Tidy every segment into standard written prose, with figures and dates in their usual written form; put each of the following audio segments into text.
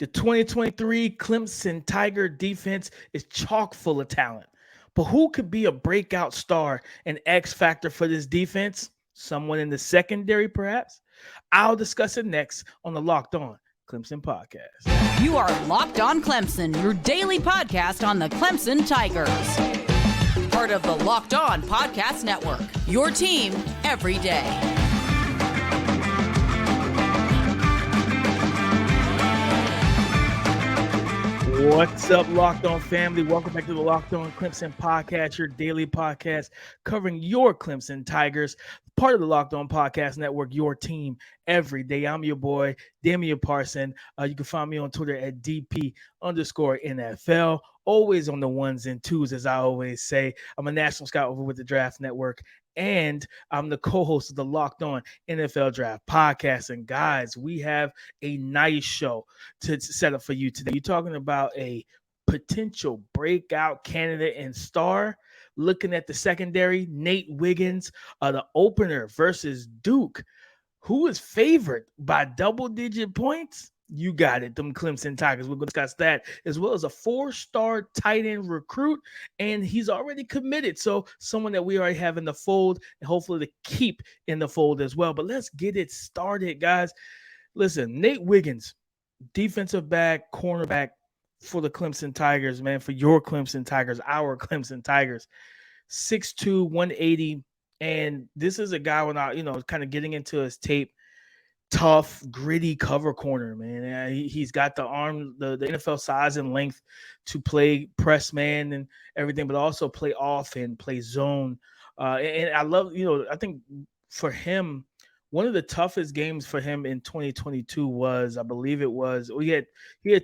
The 2023 Clemson Tiger defense is chock full of talent. But who could be a breakout star and X factor for this defense? Someone in the secondary, perhaps? I'll discuss it next on the Locked On Clemson podcast. You are Locked On Clemson, your daily podcast on the Clemson Tigers. Part of the Locked On Podcast Network, your team every day. What's up, Locked On family? Welcome back to the Locked On Clemson podcast, your daily podcast covering your Clemson Tigers, part of the Locked On Podcast Network, your team every day. I'm your boy, Damian Parson. You can find me on Twitter at DP_NFL. Always on the ones and twos, as I always say. I'm a national scout over with the Draft Network, and I'm the co-host of the Locked On NFL Draft podcast. And guys, we have a nice show to set up for you today. You're talking about a potential breakout candidate and star. Looking at the secondary, Nate Wiggins, the opener versus Duke. Who is favored by double-digit points? You got it, them Clemson Tigers. We're going to discuss that, as well as a 4-star tight end recruit, and he's already committed. So someone that we already have in the fold, and hopefully to keep in the fold as well. But let's get it started, guys. Listen, Nate Wiggins, defensive back, cornerback for the Clemson Tigers, man, for your Clemson Tigers, our Clemson Tigers. 6'2", 180, and this is a guy when I, kind of getting into his tape, tough, gritty cover corner, man. He's got the arm, the NFL size and length to play press man and everything, but also play off and play zone. And I love, I think for him, one of the toughest games for him in 2022 was, I believe it was, he had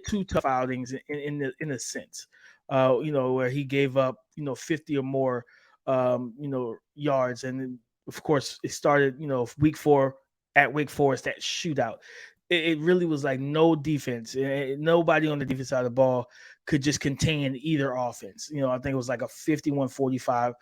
two tough outings in a sense, where he gave up, 50 or more, yards. And of course it started, week 4 at Wake Forest, that shootout. It really was like no defense. Nobody on the defense side of the ball could just contain either offense. I think it was like a 51-45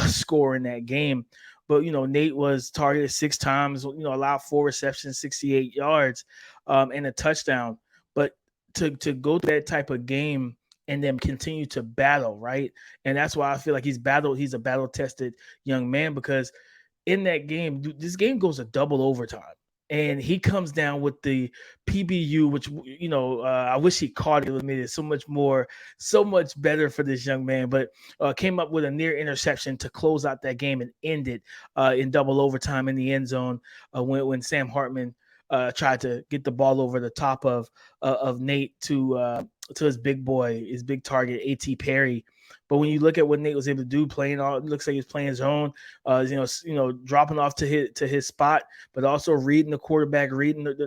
score in that game. But, Nate was targeted 6 times, allowed 4 receptions, 68 yards, and a touchdown. But to go to that type of game and then continue to battle, right? And that's why I feel like he's a battle-tested young man, because in that game, this game goes to double overtime. And he comes down with the PBU, which, I wish he caught it. It made it so much better for this young man. But came up with a near interception to close out that game and end it in double overtime in the end zone when Sam Hartman tried to get the ball over the top of Nate to his big boy, his big target, A.T. Perry. But when you look at what Nate was able to do, it looks like he was playing zone, dropping off to his spot, but also reading the quarterback,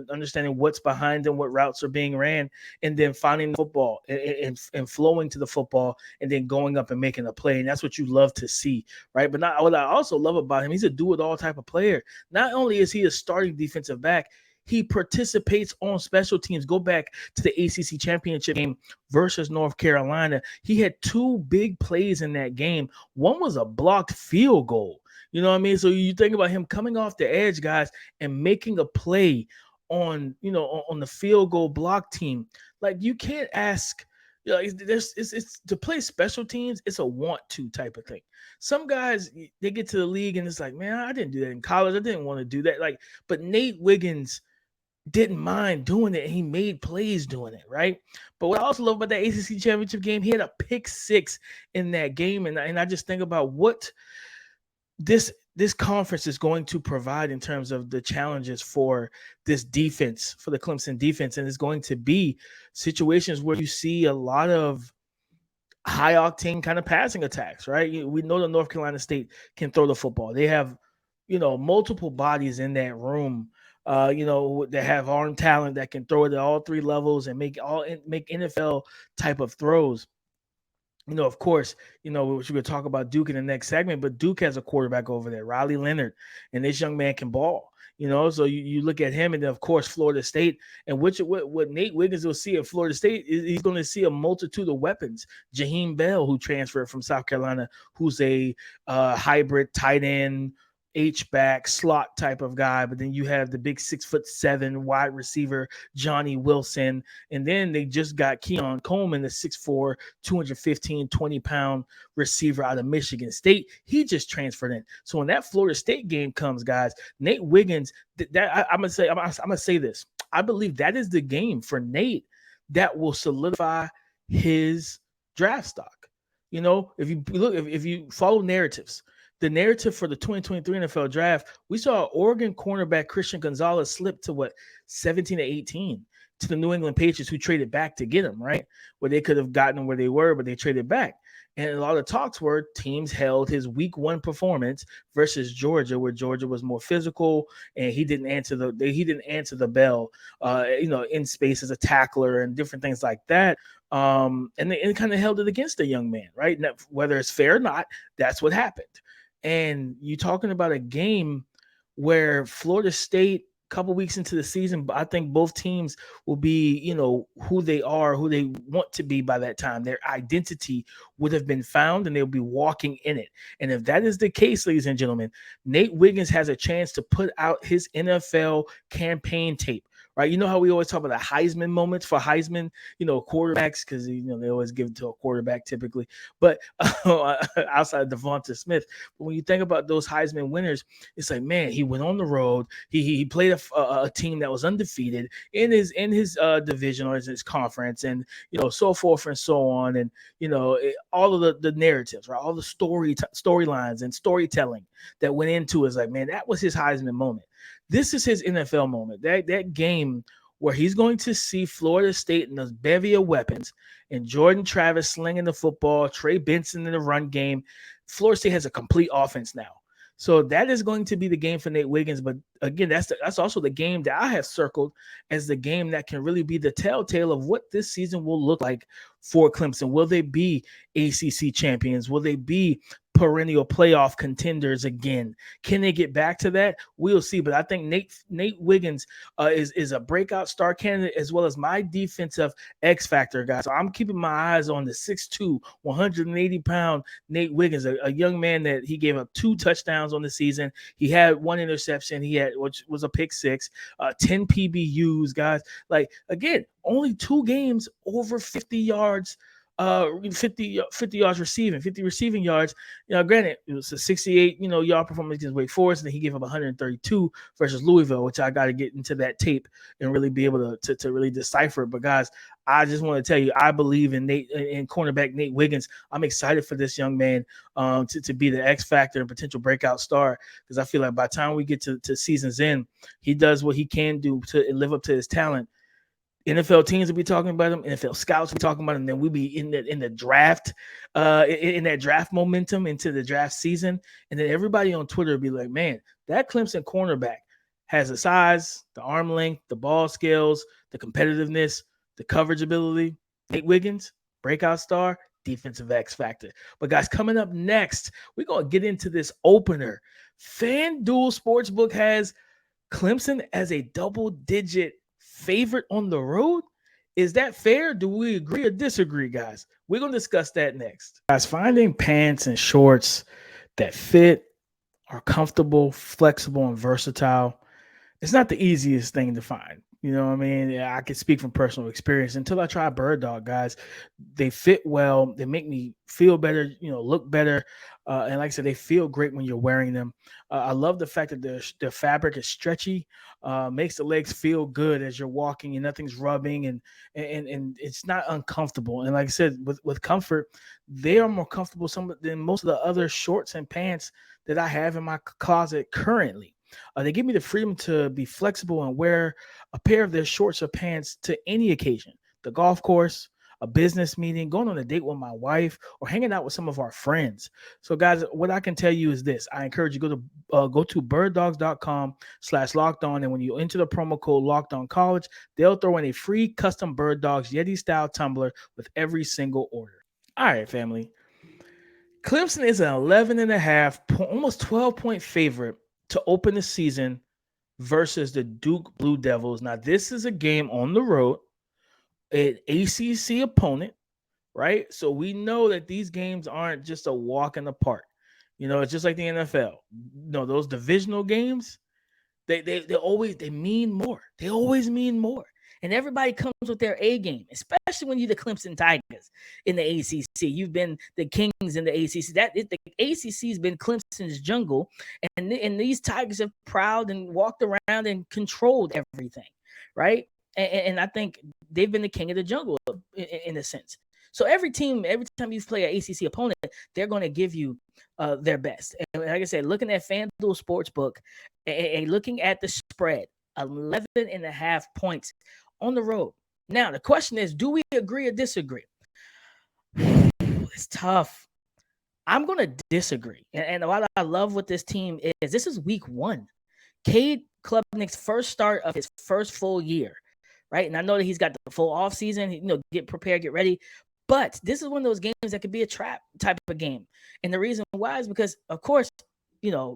understanding what's behind him, what routes are being ran, and then finding the football and flowing to the football, and then going up and making a play. And that's what you love to see, right? But what I also love about him, he's a do-it-all type of player. Not only is he a starting defensive back, he participates on special teams. Go back to the ACC championship game versus North Carolina. He had 2 big plays in that game. One was a blocked field goal. You know what I mean? So you think about him coming off the edge, guys, and making a play on the field goal block team. Like, you can't ask. It's to play special teams. It's a want to type of thing. Some guys, they get to the league and it's like, man, I didn't do that in college. I didn't want to do that. But Nate Wiggins didn't mind doing it, and he made plays doing it, right? But what I also love about that ACC championship game, he had a pick 6 in that game, and I just think about what this conference is going to provide in terms of the challenges for this defense, for the Clemson defense, and it's going to be situations where you see a lot of high-octane kind of passing attacks, right? We know that North Carolina State can throw the football. They have, multiple bodies in that room, that have arm talent that can throw it at all 3 levels and make NFL type of throws. Of course, we're going to talk about Duke in the next segment, but Duke has a quarterback over there, Riley Leonard, and this young man can ball. So you look at him, and then of course Florida State, and what Nate Wiggins will see at Florida State is he's going to see a multitude of weapons. Jaheim Bell, who transferred from South Carolina, who's a hybrid tight end, H-back slot type of guy, but then you have the big 6'7" wide receiver Johnny Wilson, and then they just got Keon Coleman, the 6'4", 215, 20-pound receiver out of Michigan State. He just transferred in. So when that Florida State game comes, guys, Nate Wiggins, I'm gonna say this. I believe that is the game for Nate that will solidify his draft stock. You know, if you follow narratives, the narrative for the 2023 NFL draft, we saw Oregon cornerback Christian Gonzalez slip to 17 to 18 to the New England Patriots, who traded back to get him, right? Where they could have gotten him where they were, but they traded back. And a lot of talks were teams held his week 1 performance versus Georgia, where Georgia was more physical and he didn't answer the bell, in space as a tackler and different things like that. And they kind of held it against the young man, right? Now, whether it's fair or not, that's what happened. And you're talking about a game where Florida State, a couple weeks into the season, I think both teams will be, who they are, who they want to be by that time. Their identity would have been found and they'll be walking in it. And if that is the case, ladies and gentlemen, Nate Wiggins has a chance to put out his NFL campaign tape. Right, you know how we always talk about the Heisman moments for Heisman, quarterbacks, because they always give it to a quarterback typically, but outside of Devonta Smith. But when you think about those Heisman winners, it's like, man, he went on the road. He played a team that was undefeated in his division or his conference, and so forth and so on, and all of the narratives, right, all the storylines and storytelling that went into it. Is like, man, that was his Heisman moment. This is his NFL moment. That game where he's going to see Florida State in those bevy of weapons and Jordan Travis slinging the football, Trey Benson in the run game. Florida State has a complete offense now. So that is going to be the game for Nate Wiggins. But again, that's also the game that I have circled as the game that can really be the telltale of what this season will look like for Clemson. Will they be ACC champions? Will they be perennial playoff contenders again? Can they get back to that? We'll see. But I think Nate Wiggins is a breakout star candidate, as well as my defensive X factor, guys. So I'm keeping my eyes on the 6'2", 180-pound Nate Wiggins, a young man that he gave up 2 touchdowns on the season. He had 1 interception. He had, which was a pick 6, 10 PBUs, guys. Like, again, only 2 games over 50 yards. 50 yards receiving, 50 receiving yards. Granted, it was a 68, yard performance against Wake Forest, and then he gave up 132 versus Louisville, which I got to get into that tape and really be able to really decipher it. But guys, I just want to tell you, I believe in cornerback Nate Wiggins. I'm excited for this young man to be the X factor and potential breakout star, because I feel like by the time we get to season's end, he does what he can do to live up to his talent. NFL teams will be talking about him. NFL scouts will be talking about him. Then we'll be in the draft, in that draft momentum into the draft season. And then everybody on Twitter will be like, man, that Clemson cornerback has the size, the arm length, the ball skills, the competitiveness, the coverage ability. Nate Wiggins, breakout star, defensive X factor. But guys, coming up next, we're going to get into this opener. Fanduel Sportsbook has Clemson as a double-digit favorite on the road. Is that fair? Do we agree or disagree, guys? We're going to discuss that next. Guys, finding pants and shorts that fit, are comfortable, flexible, and versatile, it's not the easiest thing to find. You know what I mean? I can speak from personal experience. Until I try Birddog, guys, they fit well. They make me feel better, look better. And like I said, they feel great when you're wearing them. I love the fact that the fabric is stretchy, makes the legs feel good as you're walking and nothing's rubbing and it's not uncomfortable. And like I said, with comfort, they are more comfortable than most of the other shorts and pants that I have in my closet currently. They give me the freedom to be flexible and wear a pair of their shorts or pants to any occasion, the golf course, a business meeting, going on a date with my wife, or hanging out with some of our friends. So guys, what I can tell you is this. I encourage you to go to birddogs.com/lockedon. And when you enter the promo code LockedOnCollege, they'll throw in a free custom Birddogs Yeti style tumbler with every single order. All right, family. Clemson is an 11.5, almost 12-point favorite to open the season versus the Duke Blue Devils. Now, this is a game on the road, an ACC opponent, right? So we know that these games aren't just a walk in the park. It's just like the NFL. Those divisional games, they mean more. They always mean more. And everybody comes with their A game, especially when you're the Clemson Tigers in the ACC. You've been the Kings in the ACC. The ACC has been Clemson's jungle, and these Tigers have prowled and walked around and controlled everything, right? And I think they've been the king of the jungle in a sense. So every time you play an ACC opponent, they're going to give you their best. And like I said, looking at FanDuel Sportsbook and looking at the spread, 11.5 points on the road. Now, the question is, do we agree or disagree? It's tough. I'm going to disagree. And what I love with this team is this is week 1. Cade Klubnik's first start of his first full year, right? And I know that he's got the full offseason, get prepared, get ready. But this is one of those games that could be a trap type of game. And the reason why is because, of course,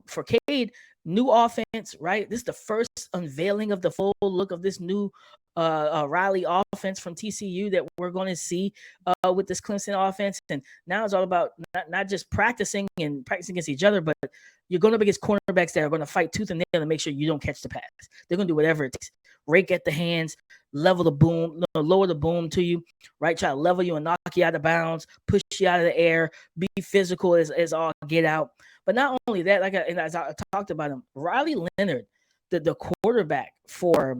for Cade, new offense, right? This is the first unveiling of the full look of this new Riley offense from TCU that we're going to see with this Clemson offense. And now it's all about not just practicing against each other, but you're going up against cornerbacks that are going to fight tooth and nail to make sure you don't catch the pass. They're going to do whatever it takes. Rake at the hands, level the boom, lower the boom to you, right? Try to level you and knock you out of bounds, push you out of the air, be physical as all get out. But not only that, as I talked about him, Riley Leonard, the quarterback for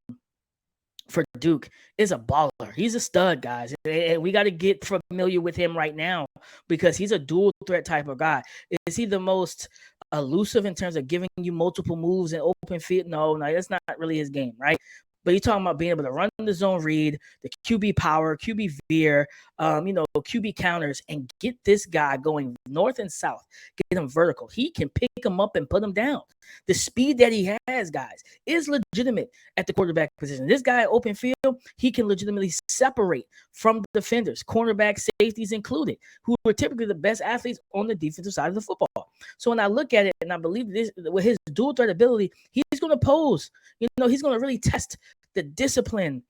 Duke, is a baller. He's a stud, guys. And we got to get familiar with him right now because he's a dual threat type of guy. Is he the most elusive in terms of giving you multiple moves and open field? No, that's not really his game, right? But you're talking about being able to run the zone read, the QB power, QB veer, QB counters, and get this guy going north and south, get him vertical. He can pick him up and put him down. The speed that he has, guys, is legitimate at the quarterback position. This guy, open field, he can legitimately separate from defenders, cornerbacks, safeties included, who are typically the best athletes on the defensive side of the football. So when I look at it, and I believe this, with his dual threat ability, he's going to pose. He's going to really test the discipline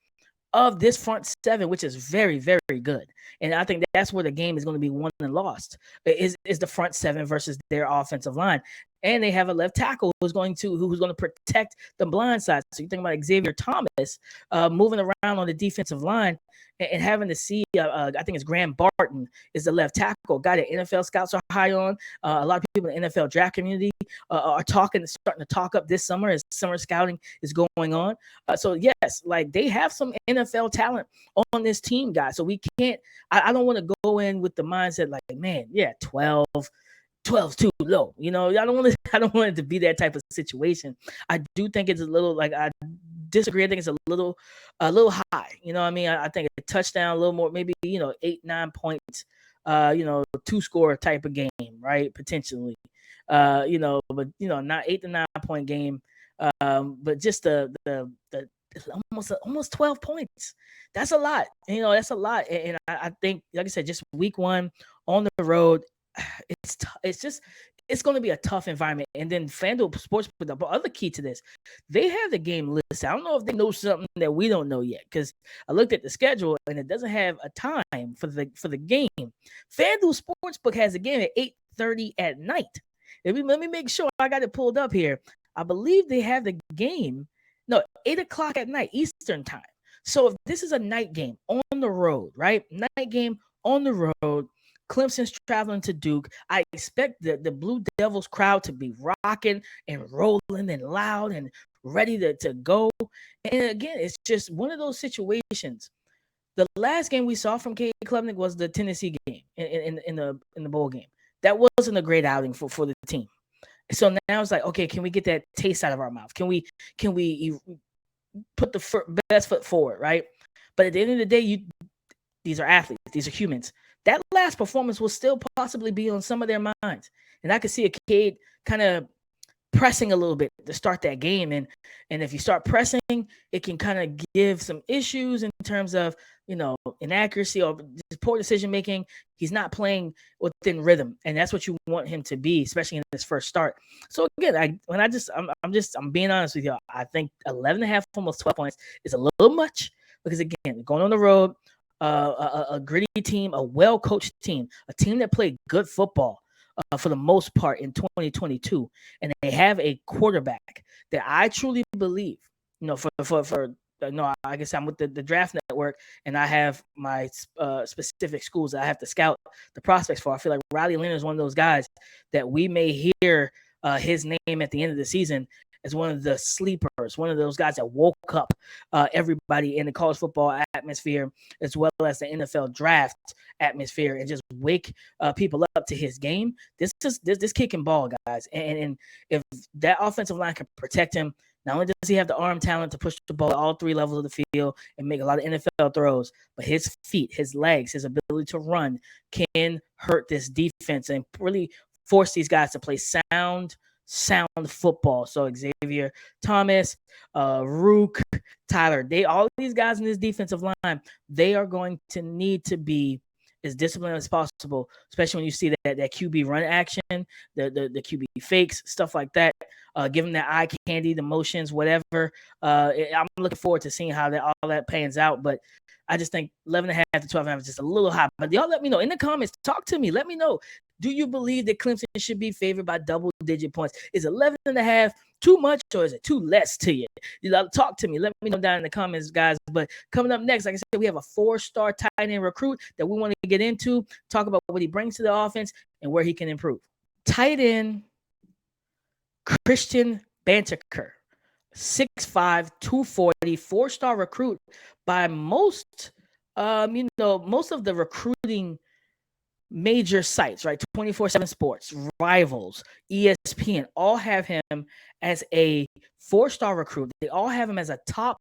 of this front seven, which is very, very good. And I think that's where the game is going to be won and lost, is the front seven versus their offensive line. And they have a left tackle who's going to protect the blind side. So you think about Xavier Thomas moving around on the defensive line and having to see, I think it's Graham Barton is the left tackle, guy that NFL scouts are high on. A lot of people in the NFL draft community are starting to talk up this summer as summer scouting is going on. So yes, they have some NFL talent on this team, guys. So we can't, I don't want to go in with the mindset 12's too low. I don't want it to be that type of situation. I do think it's a little I disagree. I think it's a little high. I think a touchdown, a little more, maybe 8-9 points. 2-score type of game, right? Potentially. But not 8 to 9 point game. But just the almost 12 points. That's a lot. That's a lot. And I think, like I said, just week 1 on the road, it's going to be a tough environment. And then FanDuel Sportsbook, the other key to this, they have the game listed. I don't know if they know something that we don't know yet, because I looked at the schedule and it doesn't have a time for the game. FanDuel Sportsbook has a game at 8:30 at night. Let me make sure I got it pulled up here. I believe they have the game, 8 o'clock at night, Eastern time. So if this is a night game on the road, right? Night game on the road, Clemson's traveling to Duke. I expect the Blue Devils crowd to be rocking and rolling and loud and ready to go. And again, it's just one of those situations. The last game we saw from Cade Klubnik was the Tennessee game in the bowl game. That wasn't a great outing for the team. So now it's okay, can we get that taste out of our mouth? Can we put the best foot forward, right? But at the end of the day, these are athletes. These are humans. That last performance will still possibly be on some of their minds. And I could see a kid kind of pressing a little bit to start that game. And if you start pressing, it can kind of give some issues in terms of, inaccuracy or poor decision-making. He's not playing within rhythm. And that's what you want him to be, especially in his first start. So again, I'm being honest with you. I think 11.5, almost 12 points is a little much because again, going on the road, a gritty team, a well-coached team, a team that played good football for the most part in 2022, and they have a quarterback that I truly believe, I guess I'm with the draft network, and I have my specific schools that I have to scout the prospects for. I feel like Riley Leonard is one of those guys that we may hear his name at the end of the season as one of the sleepers, one of those guys that woke up everybody in the college football atmosphere as well as the NFL draft atmosphere and just wake people up to his game. This kid can ball, guys. And if that offensive line can protect him, not only does he have the arm talent to push the ball at all three levels of the field and make a lot of NFL throws, but his feet, his legs, his ability to run can hurt this defense and really force these guys to play sound football. So Xavier Thomas, Rook, Tyler, all these guys in this defensive line, they are going to need to be as disciplined as possible, especially when you see that QB run action, the QB fakes, stuff like that. Give them that eye candy, the motions, whatever. I'm looking forward to seeing how all that pans out. But I just think 11.5 to 12.5 is just a little high. But y'all let me know in the comments. Talk to me. Let me know. Do you believe that Clemson should be favored by double-digit points? Is 11.5 too much or is it too less to you? Talk to me. Let me know down in the comments, guys. But coming up next, like I said, we have a 4-star tight end recruit that we want to get into, talk about what he brings to the offense and where he can improve. Tight end Christian Banteker, 6'5", 240, 4-star recruit by most of the recruiting major sites, right? 24/7 Sports, Rivals, ESPN, all have him as a 4-star recruit. They all have him as a top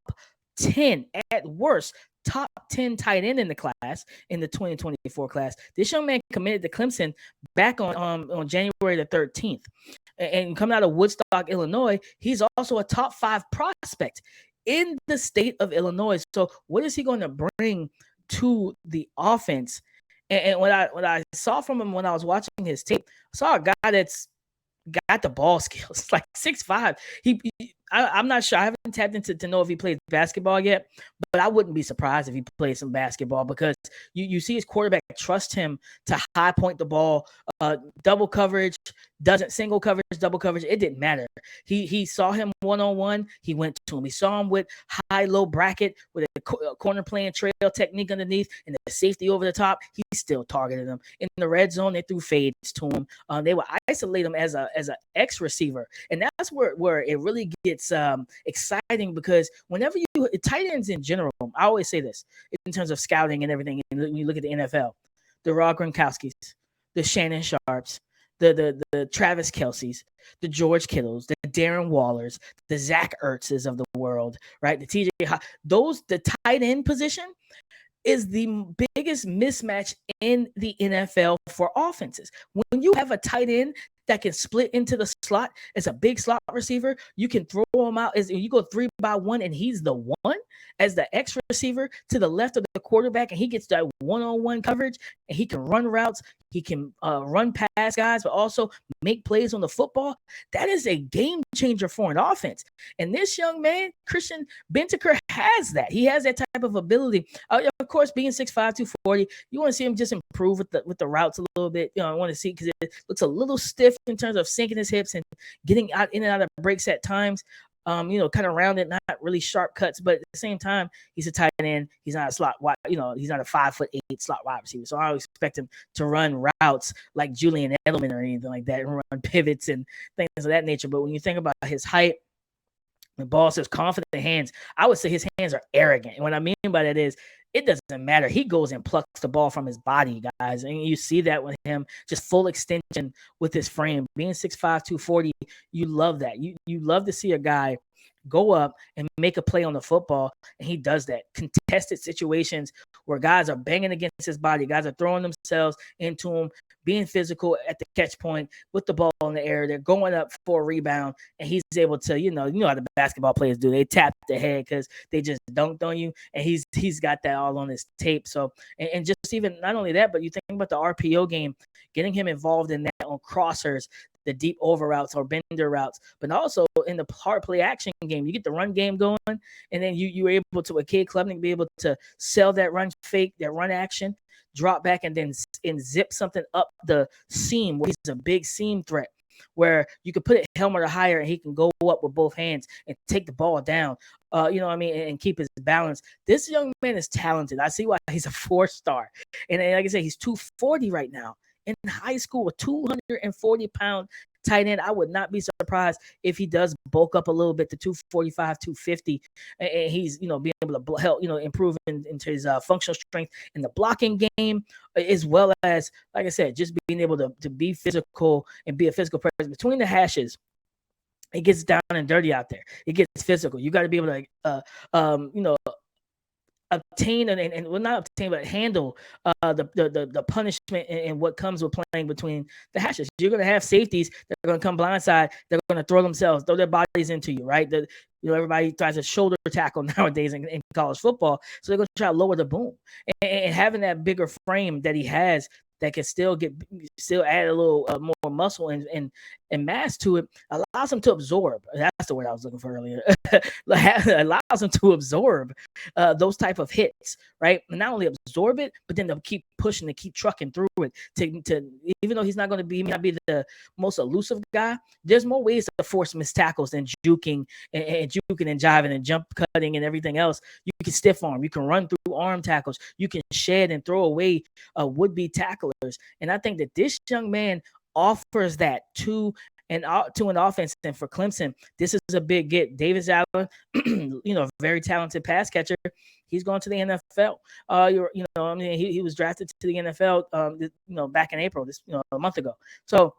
10, at worst, top 10 tight end in the class, in the 2024 class. This young man committed to Clemson back on January the 13th. And coming out of Woodstock, Illinois, he's also a top 5 prospect in the state of Illinois. So what is he going to bring to the offense? And what I saw from him when I was watching his tape, I saw a guy that's got the ball skills, like 6'5". I'm not sure. I haven't tapped into to know if he plays basketball yet, but I wouldn't be surprised if he plays some basketball because you see his quarterback trust him to high point the ball, double coverage, single coverage, double coverage. It didn't matter. He saw him one-on-one. He went to him. He saw him with high-low bracket with a corner playing trail technique underneath and the safety over the top. He still targeted him. In the red zone, they threw fades to him. They would isolate him as an X receiver. And that's where it really gets exciting because whenever tight ends in general, I always say this in terms of scouting and everything. And when you look at the NFL, the Rob Gronkowskis, the Shannon Sharps, the Travis Kelce's, the George Kittles, the Darren Wallers, the Zach Ertzes of the world, right? The TJ, the tight end position is the biggest mismatch in the NFL for offenses. When you have a tight end that can split into the slot as a big slot receiver, you can throw him out as you go 3-by-1 and he's the one as the X receiver to the left of the quarterback and he gets that one-on-one coverage and he can run routes, he can run past guys, but also make plays on the football. That is a game changer for an offense. And this young man, Christian Banteker, has that. He has that type of ability. Of course, being 6'5", 240, you want to see him just improve with the routes a little bit. I want to see because it looks a little stiff in terms of sinking his hips and getting in and out of breaks at times. Kind of rounded, not really sharp cuts, but at the same time, he's a tight end. He's not a slot wide, he's not a 5'8" slot wide receiver. So I don't expect him to run routes like Julian Edelman or anything like that and run pivots and things of that nature. But when you think about his height, the ball says confident hands. I would say his hands are arrogant. And what I mean by that is it doesn't matter. He goes and plucks the ball from his body, guys. And you see that with him, just full extension with his frame. Being 6'5", 240, you love that. You love to see a guy go up and make a play on the football, and he does that. Contested situations where guys are banging against his body, guys are throwing themselves into him, being physical at the catch point with the ball in the air. They're going up for a rebound, and he's able to, you know how the basketball players do. They tap the head because they just dunked on you, and he's got that all on his tape. So, and just even not only that, but you think about the RPO game, getting him involved in that on crossers, the deep over routes or bender routes, but also in the hard play action game. You get the run game going, and then you were able to, with Cade Klubnik, be able to sell that run fake, that run action, drop back, and then zip something up the seam where he's a big seam threat, where you could put it helmet or higher and he can go up with both hands and take the ball down, you know what I mean, and keep his balance. This young man is talented. I see why he's a 4-star. And like I said, he's 240 right now. In high school, a 240-pound tight end. I would not be surprised if he does bulk up a little bit to 245, 250, and he's, you know, being able to help, you know, improve into his functional strength in the blocking game, as well as, like I said, just being able to be physical and be a physical presence between the hashes. It gets down and dirty out there. It gets physical. You got to be able to, you know, obtain and well, not obtain, but handle the punishment and what comes with playing between the hashes. You're going to have safeties that are going to come blindside. They're going to throw their bodies into you, right? You know, everybody tries to shoulder tackle nowadays in college football, so they're going to try to lower the boom. And having that bigger frame that he has, that can still add a little more muscle and mass to it, allows him to absorb. That's the word I was looking for earlier. Allows him to absorb those type of hits, right? And not only absorb it, but then they'll keep pushing and keep trucking through it. To even though he's not going to be, not be the most elusive guy, there's more ways to force missed tackles than juking and jiving and jump cutting and everything else. You can stiff arm, you can run through arm tackles, you can shed and throw away would-be tacklers. And I think that this young man offers that to an offense. And for Clemson, this is a big get. Davis Allen, you know, very talented pass catcher. He's going to the NFL. You know, I mean, he was drafted to the NFL, you know, back in April, a month ago. So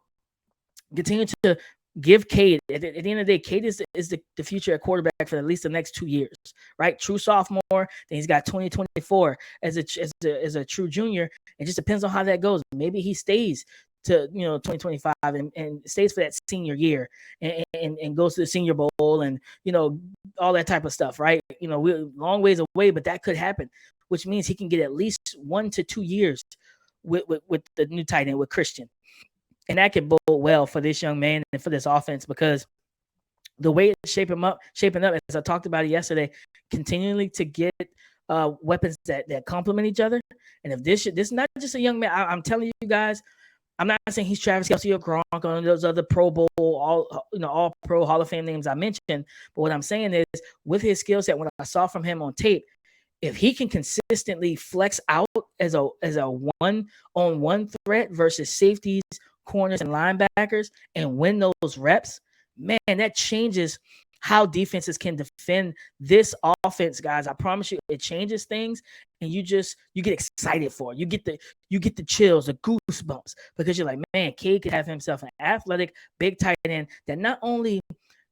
continue to give Cade, at the end of the day, Cade is the future at quarterback for at least the next 2 years, right? True sophomore, then he's got 2024 as a true junior. It just depends on how that goes. Maybe he stays to, you know, 2025 and stays for that senior year and goes to the Senior Bowl and, you know, all that type of stuff, right? You know, we're long ways away, but that could happen, which means he can get at least 1 to 2 years with the new tight end, with Christian. And that could bode well for this young man and for this offense, because the way it's shaping up, as I talked about it yesterday, continually to get weapons that complement each other. And if this is not just a young man, I'm telling you guys, I'm not saying he's Travis Kelce or Gronk or those other Pro Bowl, all Pro Hall of Fame names I mentioned. But what I'm saying is, with his skill set, what I saw from him on tape, if he can consistently flex out as a one-on-one threat versus safeties, corners, and linebackers, and win those reps, man, that changes how defenses can defend this offense, guys. I promise you, it changes things, and you get excited for it. You get the chills, the goosebumps, because you're like, man, Cade could have himself an athletic, big tight end that not only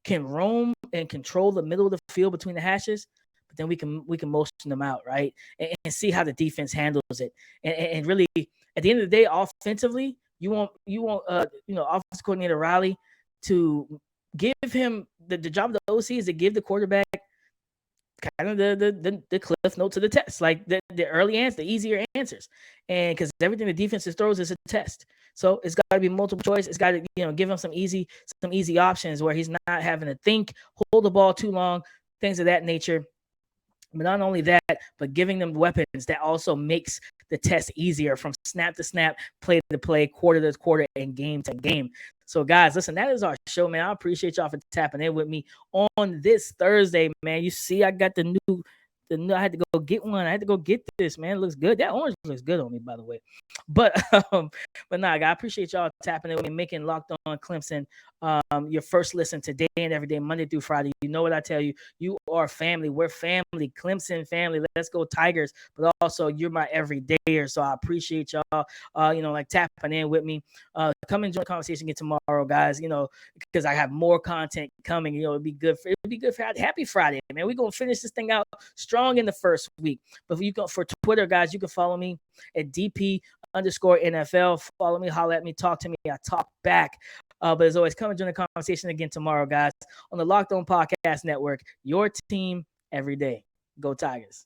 can roam and control the middle of the field between the hashes, but then we can motion them out, right, and see how the defense handles it. And really, at the end of the day, offensively, you want offensive coordinator Riley to give him the job of the OC is to give the quarterback kind of the cliff note to the test, like the early answer, the easier answers, and because everything the defense throws is a test, so it's got to be multiple choice. It's got to give him some easy options where he's not having to think, hold the ball too long, things of that nature. But not only that, but giving them weapons that also makes the test easier from snap to snap, play to play, quarter to quarter, and game to game. So, guys, listen, that is our show, man. I appreciate y'all for tapping in with me on this Thursday, man. You see, I got the new I had to go get one. I had to go get this, man. It looks good. That orange looks good on me, by the way. But nah, I appreciate y'all tapping in with me, making Locked On Clemson your first listen today and every day, Monday through Friday. You know what I tell you. You are family. We're family. Clemson family. Let's go Tigers. But also, you're my everydayer. So I appreciate y'all, like tapping in with me. Come and join the conversation again tomorrow, guys, because I have more content coming. It'd be good for happy Friday, man. We're going to finish this thing out strong in the first week. But for Twitter, guys, you can follow me at DP_NFL. Follow me, holler at me, talk to me. I talk back. But as always, come and join the conversation again tomorrow, guys, on the Locked On Podcast Network. Your team every day. Go Tigers.